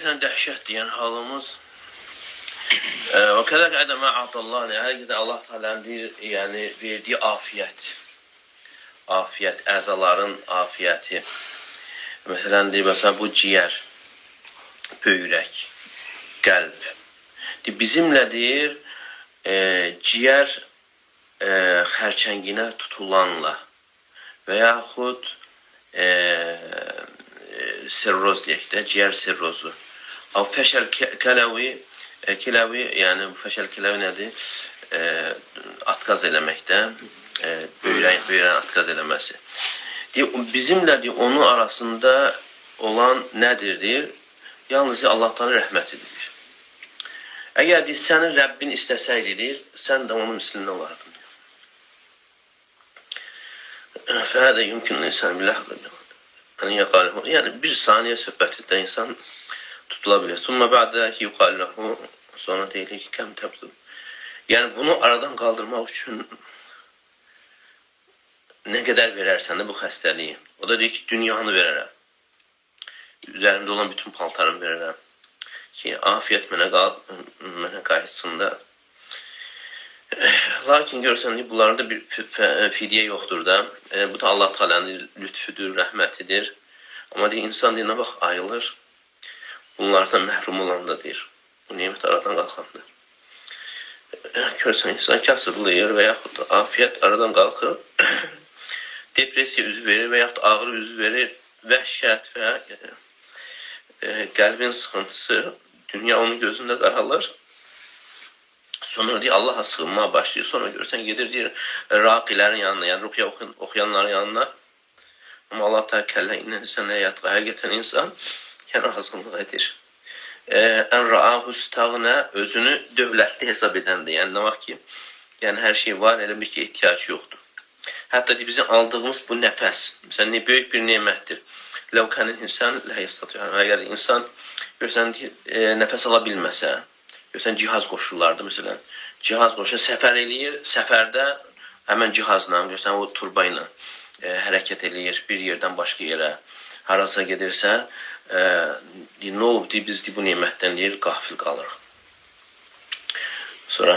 həqiqətən dəhşətdir, yəni halımız. O qədər ki, ədəmə atəllah, həqiqətən Allah Teala'nın yəni verdiyi afiyət, əzaların afiyəti. Məsələn, bu ciyər, böyrək, qəlb. Bizimlə deyir, ciyər xərçənginə tutulanla və yaxud sirroz deyək də, ciyər sirrozu. Fəşəl kələvi, yəni fəşəl kələvi nədir? Atqaz eləməkdə, böyrəyin atqaz eləməsi. Bizimlə onun arasında olan nədir deyir? Yalnız Allah'tan rəhmətidir. Əgər sənin Rəbbin istəsəydi deyir, sən də onun mislində olardın. Fəhədə yümkün insan billah. Yəni bir saniyə söhbətində insan tutula bilir. Sonra bə'dəki yuqallahu, sonra deyilir ki, kəm təbdül. Yəni bunu aradan qaldırmaq üçün nə qədər verərsən də bu xəstəliyi. O da deyir ki, dünyanı verərəm. Üzerimdə olan bütün paltarımı verərəm. Ki, afiyət mənə qayıtsın da. Lakin görürsən, bunlarda bir fidyə yoxdur da. Bu da Allah Teala'nın lütfüdür, rəhmətidir. Amma deyir, insan deyir, nə vaxt ayılır, bunlardan məhrum olanda deyir. Bu nemət aradan qalxandır. Görürsən, insan kasıblayır və yaxud da afiyət aradan qalxır, depressiya üzü verir və yaxud da ağrı üzü verir, vəhşət və qəlbin sıxıntısı, dünya onun gözündə qaralır. Sonra deyir, Allah'a sığınmağa başlayır. Sonra görürsən, gedir deyir, raqilərin yanına, yəni ruhya oxuyanların yanına. Amma Allah Teala kəllə indən sənə yatqa. Həqiqətən insan kənazlıq edir. Ən ra'ahustağına özünü dövlətli hesab edəndir. Yəni nə vaxt ki, yəni hər şey var, elə bir ki, ehtiyac yoxdur. Hətta bizim aldığımız bu nəfəs, məsələn, böyük bir nemətdir. Ləvkənin insan ləhəstatı. Əgər insan görürsən, nəfəs ala bilməsə, görürsən, cihaz qoşurlardı, məsələn. Cihaz qoşur, səfər eləyir, səfərdə həmən cihazla, görürsən, o turba ilə hərəkət eləyir bir yerdən başqa yerə. Harasa gedirsə, nə olub, biz bu nemətdən deyir, qafil qalırıq. Sonra,